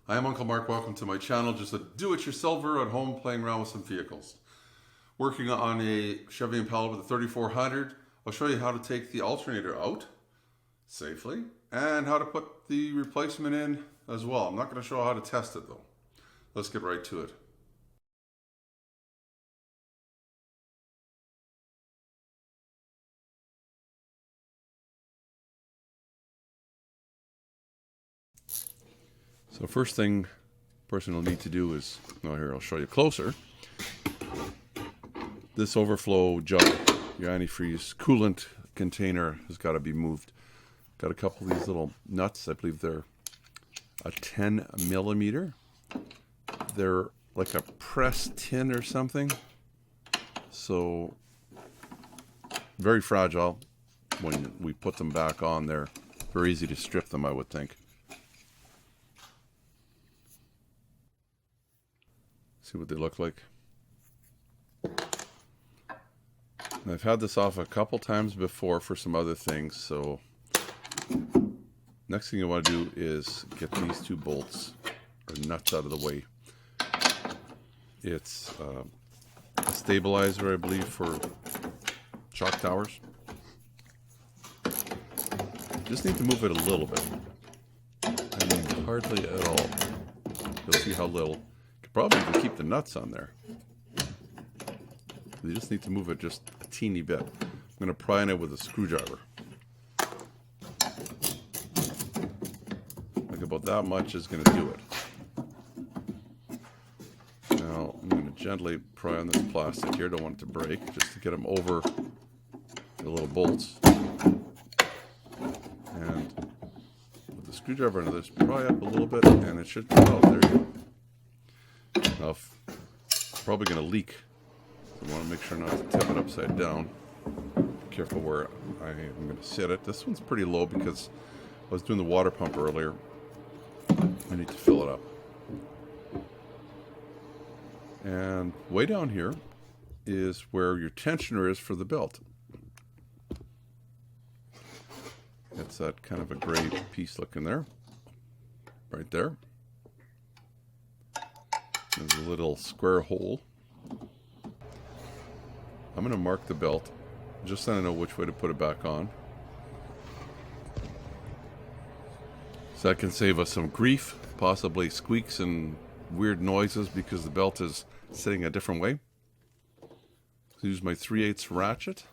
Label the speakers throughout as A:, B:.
A: I am Uncle Mark. Welcome to my channel. Just a do-it-yourselfer at home playing around with some vehicles. Working on a Chevy Impala with a 3400. I'll show you how to take the alternator out safely and how to put the replacement in as well. I'm not going to show how to test it though. Let's get right to it. So first thing person will need to do is, here I'll show you closer. This overflow jug, your antifreeze coolant container has got to be moved. Got a couple of these little nuts. I believe they're a 10 millimeter. They're like a pressed tin or something. So very fragile. When we put them back on, they're very easy to strip them, I would think. See what they look like. I've had this off a couple times before for some other things, so next thing you want to do is get these two bolts or nuts out of the way. It's a stabilizer, I believe, for shock towers. Just need to move it a little bit. I mean, hardly at all. You'll see how little. Probably even keep the nuts on there. You just need to move it just a teeny bit. I'm going to pry on it with a screwdriver. Like about that much is going to do it. Now I'm going to gently pry on this plastic here. Don't want it to break, just to get them over the little bolts. And with the screwdriver under this, pry up a little bit and it should come out. There you go. Now, it's probably going to leak. So I want to make sure not to tip it upside down. Be careful where I'm going to sit it. This one's pretty low because I was doing the water pump earlier. I need to fill it up. And way down here is where your tensioner is for the belt. It's that kind of a gray piece looking there. Right there. There's a little square hole. I'm going to mark the belt just so I know which way to put it back on. So that can save us some grief, possibly squeaks and weird noises because the belt is sitting a different way. So use my 3/8 ratchet.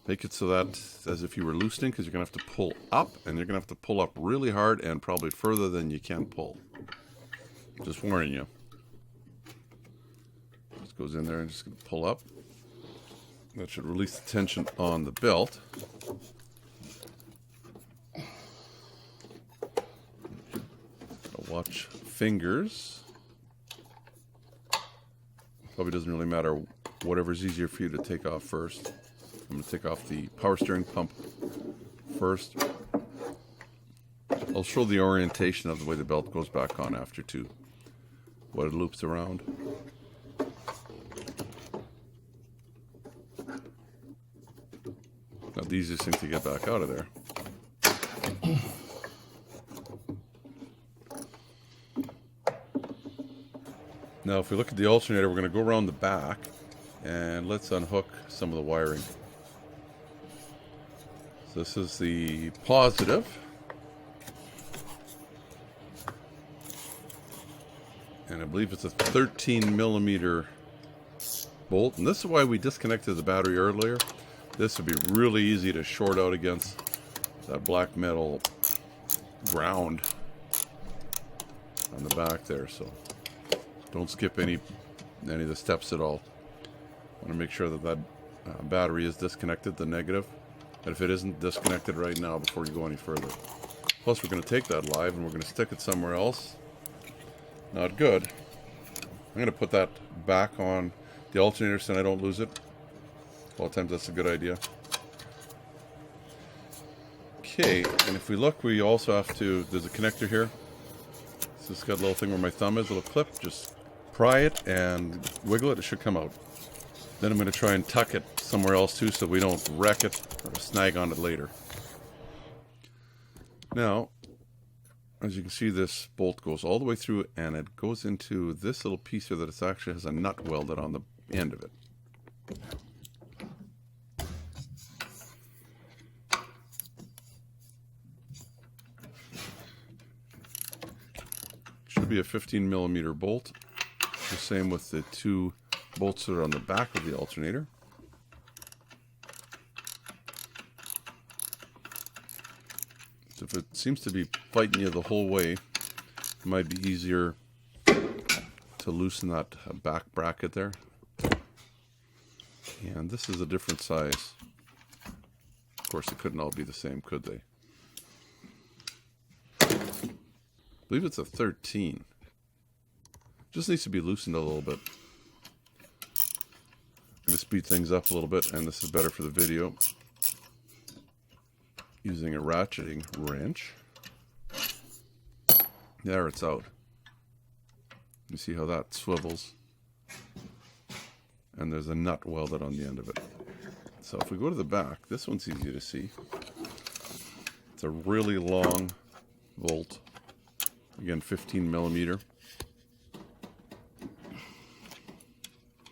A: Make it so that as if you were loosening, because you're going to have to pull up, and you're going to have to pull up really hard and probably further than you can pull. Just warning you. Just goes in there and just going to pull up. That should release the tension on the belt. Watch fingers. Probably doesn't really matter. Whatever's easier for you to take off first. I'm going to take off the power steering pump first. I'll show the orientation of the way the belt goes back on after too. What it loops around. Not the easiest thing to get back out of there. Now if we look at the alternator, we're going to go around the back and let's unhook some of the wiring. So this is the positive. And I believe it's a 13 millimeter bolt. And this is why we disconnected the battery earlier. This would be really easy to short out against that black metal ground on the back there. So don't skip any of the steps at all. I want to make sure that battery is disconnected, the negative. And if it isn't, disconnected right now before you go any further. Plus we're going to take that live and we're going to stick it somewhere else. Not good. I'm going to put that back on the alternator so I don't lose it. A lot of times that's a good idea. Okay, and if we look, we also have to, there's a connector here. So it's got a little thing where my thumb is, a little clip. Just pry it and wiggle it, it should come out. Then I'm going to try and tuck it somewhere else too so we don't wreck it or snag on it later. Now, as you can see, this bolt goes all the way through, and it goes into this little piece here that it actually has a nut welded on the end of it. Should be a 15 millimeter bolt. The same with the two bolts that are on the back of the alternator. So if it seems to be fighting you the whole way, it might be easier to loosen that back bracket there. And this is a different size. Of course, it couldn't all be the same, could they? I believe it's a 13. Just needs to be loosened a little bit. I'm going to speed things up a little bit, and this is better for the video. Using a ratcheting wrench. There, it's out. You see how that swivels? And there's a nut welded on the end of it. So if we go to the back, this one's easy to see. It's a really long bolt. Again, 15 millimeter.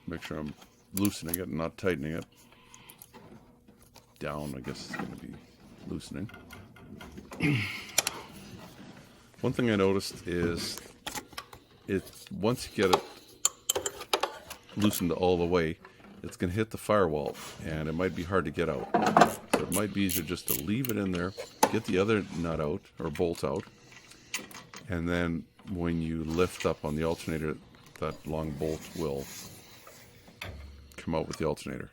A: Make sure I'm loosening it and not tightening it. Down, I guess it's going to be loosening. One thing I noticed is once you get it loosened all the way, it's going to hit the firewall, and it might be hard to get out. So it might be easier just to leave it in there, get the other nut out or bolt out, and then when you lift up on the alternator, that long bolt will come out with the alternator.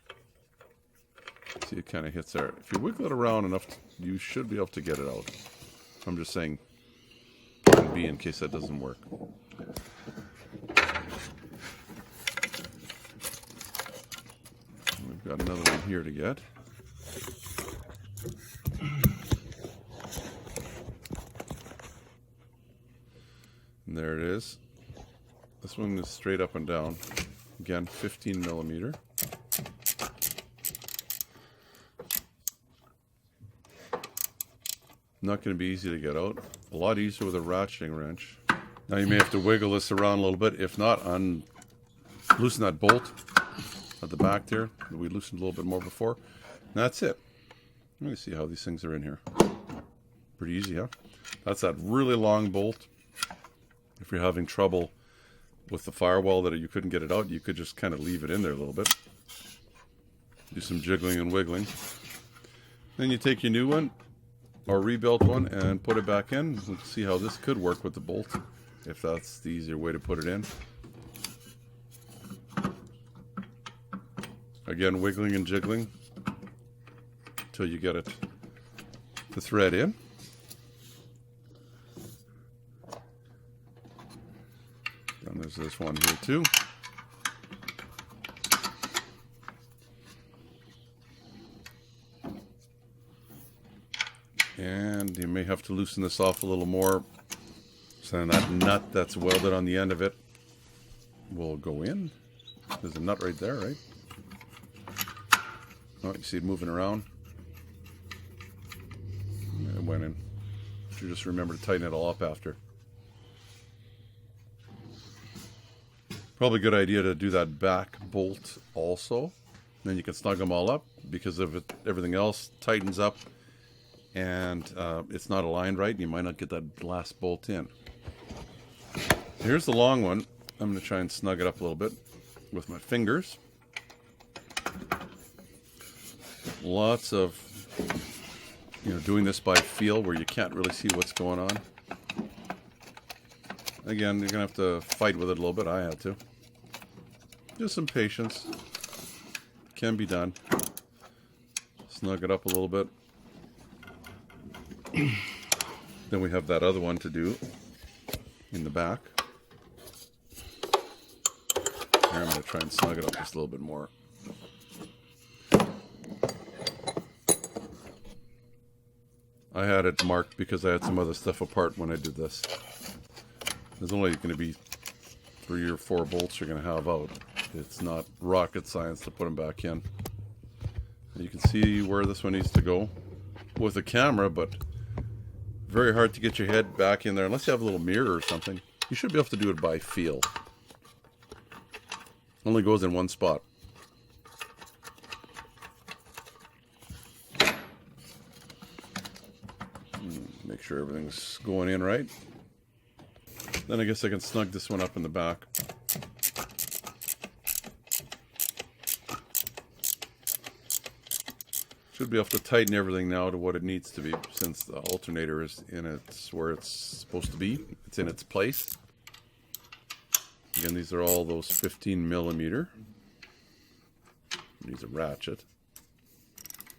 A: See, it kind of hits there. If you wiggle it around enough, you should be able to get it out. I'm just saying plan B in case that doesn't work. We've got another one here to get. And there it is. This one is straight up and down. Again, 15 millimeter. Not going to be easy to get out. A lot easier with a ratcheting wrench. Now you may have to wiggle this around a little bit. If not, loosen that bolt at the back there that we loosened a little bit more before. And that's it. Let me see how these things are in here. Pretty easy, huh? That's that really long bolt. If you're having trouble with the firewall that you couldn't get it out, you could just kind of leave it in there a little bit. Do some jiggling and wiggling. Then you take your new one or rebuilt one and put it back in. We'll see how this could work with the bolt, if that's the easier way to put it in. Again, wiggling and jiggling until you get it the thread in. And there's this one here too. And you may have to loosen this off a little more. So then that nut that's welded on the end of it will go in. There's a nut right there, right? Oh, you see it moving around? And it went in. You just remember to tighten it all up after. Probably a good idea to do that back bolt also. Then you can snug them all up, because if everything else tightens up and it's not aligned right, you might not get that last bolt in. Here's the long one. I'm going to try and snug it up a little bit with my fingers. Lots of, doing this by feel where you can't really see what's going on. Again, you're going to have to fight with it a little bit. I had to. Just some patience. Can be done. Snug it up a little bit. Then we have that other one to do in the back. Here, I'm going to try and snug it up just a little bit more. I had it marked because I had some other stuff apart when I did this. There's only going to be 3 or 4 bolts you're going to have out. It's not rocket science to put them back in. You can see where this one needs to go with a camera, but Very hard to get your head back in there unless you have a little mirror or something. You should be able to do it by feel. Only goes in one spot. Make sure everything's going in right. Then I guess I can snug this one up in the back. Should be able to tighten everything now to what it needs to be, since the alternator is in its where it's supposed to be. It's in its place. Again, these are all those 15 millimeter. These are ratchet.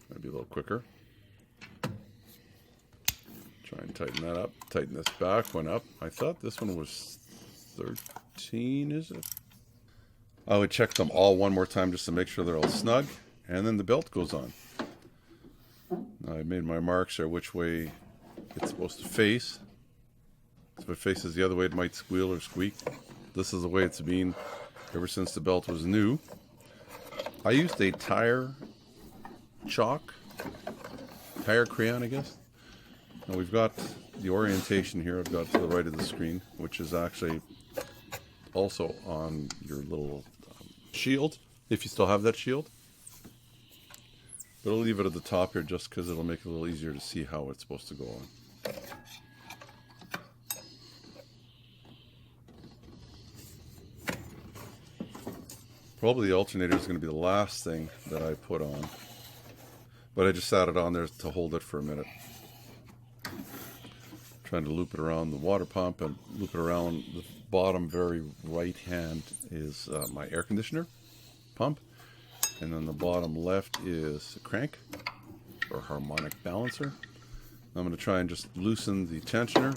A: That'd be a little quicker. Try and tighten that up. Tighten this back one up. I thought this one was 13, is it? I would check them all one more time just to make sure they're all snug. And then the belt goes on. I made my marks there which way it's supposed to face. If it faces the other way, it might squeal or squeak. This is the way it's been ever since the belt was new. I used a tire chalk, tire crayon, I guess. Now we've got the orientation here. I've got to the right of the screen, which is actually also on your little shield, if you still have that shield. But I'll leave it at the top here just because it'll make it a little easier to see how it's supposed to go on. Probably the alternator is going to be the last thing that I put on. But I just sat it on there to hold it for a minute. Trying to loop it around the water pump and loop it around the bottom very right hand is my air conditioner pump. And then the bottom left is a crank or harmonic balancer. I'm going to try and just loosen the tensioner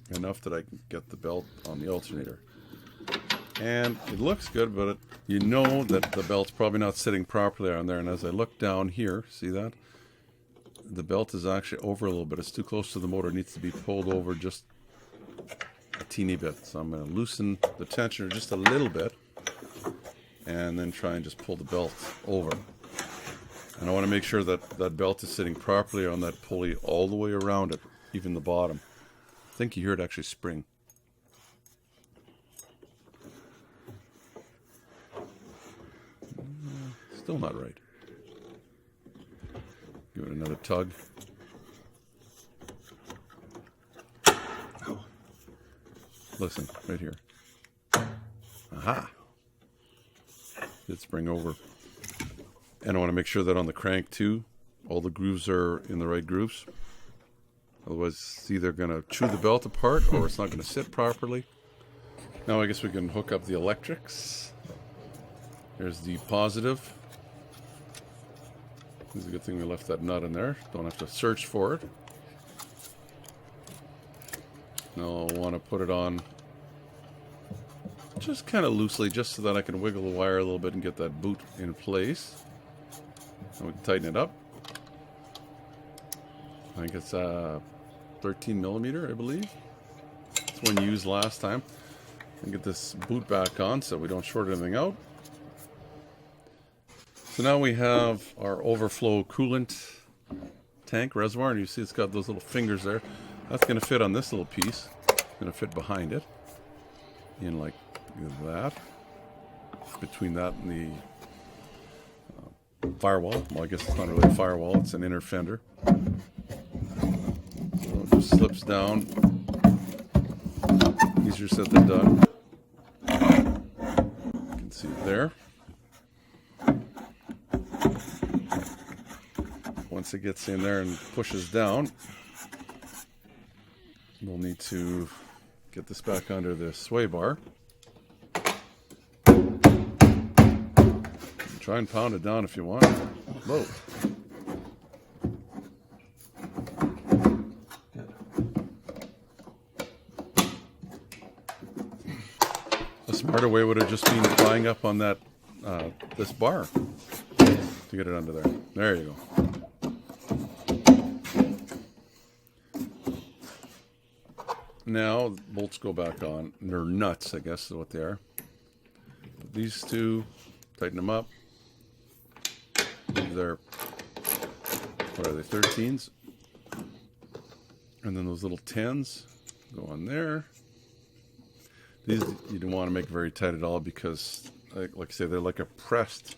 A: enough that I can get the belt on the alternator. And it looks good, but you know that the belt's probably not sitting properly on there. And as I look down here, see that? The belt is actually over a little bit. It's too close to the motor. It needs to be pulled over just a teeny bit. So I'm going to loosen the tensioner just a little bit and then try and just pull the belt over. And I want to make sure that that belt is sitting properly on that pulley all the way around it, even the bottom. I think you hear it actually spring. Still not right. Give it another tug. Listen, right here. Aha! Did spring over. And I want to make sure that on the crank too, all the grooves are in the right grooves. Otherwise, it's either going to chew the belt apart or it's not going to sit properly. Now I guess we can hook up the electrics. There's the positive. It's a good thing we left that nut in there. Don't have to search for it. Now I want to put it on just kind of loosely, just so that I can wiggle the wire a little bit and get that boot in place. And we can tighten it up. I think it's 13 millimeter, I believe. It's one you used last time. And get this boot back on so we don't short anything out. So now we have our overflow coolant tank reservoir, and you see it's got those little fingers there. That's going to fit on this little piece. It's going to fit behind it, in like that, between that and the firewall. Well, I guess it's not really a firewall, it's an inner fender. So it just slips down. Easier said than done. You can see it there. Once it gets in there and pushes down, we'll need to get this back under the sway bar. Try and pound it down if you want. Whoa. A smarter way would have just been flying up on that this bar to get it under there. There you go. Now bolts go back on. They're nuts, I guess is what they are. But these two, tighten them up. They're, what are they, 13s? And then those little 10s go on there. These you don't want to make very tight at all because, like I say, they're like a pressed,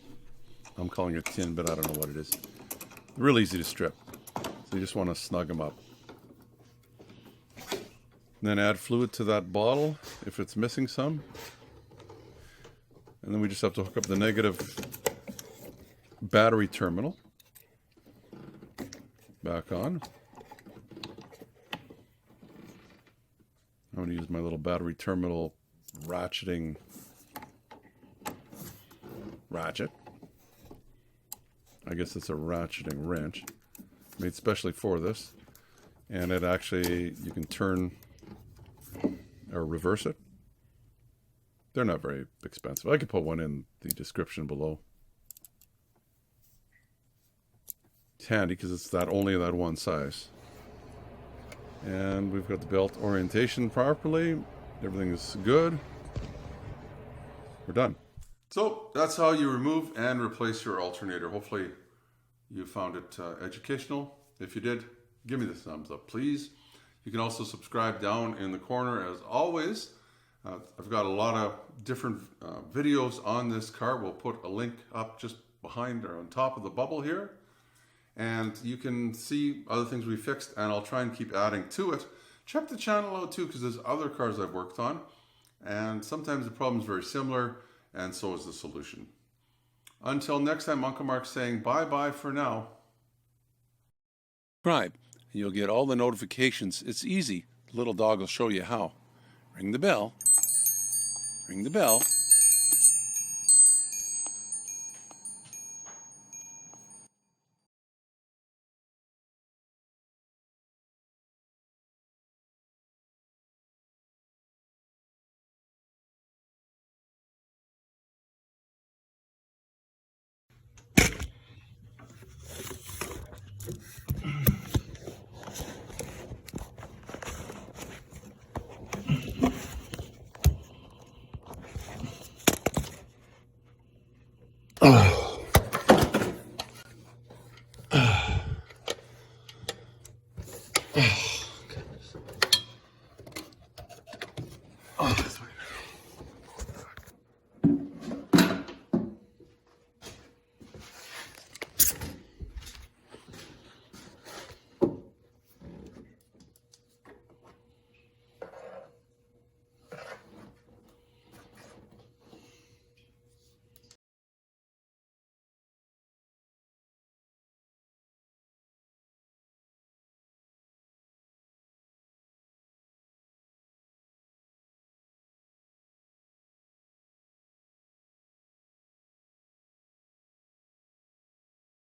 A: I'm calling it tin, but I don't know what it is. They're really easy to strip. So you just want to snug them up. And then add fluid to that bottle if it's missing some. And then we just have to hook up the negative battery terminal back on. I'm going to use my little battery terminal ratchet. I guess it's a ratcheting wrench made specially for this. And it actually, you can turn or reverse it. They're not very expensive. I could put one in the description below. It's handy because it's only that one size. And we've got the belt orientation properly. Everything is good. We're done. So that's how you remove and replace your alternator. Hopefully you found it educational. If you did, give me the thumbs up, please. You can also subscribe down in the corner as always. I've got a lot of different videos on this car. We'll put a link up just behind or on top of the bubble here. And you can see other things we fixed, and I'll try and keep adding to it. Check the channel out too, because there's other cars I've worked on, and sometimes the problem is very similar, and so is the solution. Until next time, Uncle Mark saying bye-bye for now. Subscribe, and you'll get all the notifications. It's easy. The little dog will show you how. Ring the bell. Ring the bell. Oh,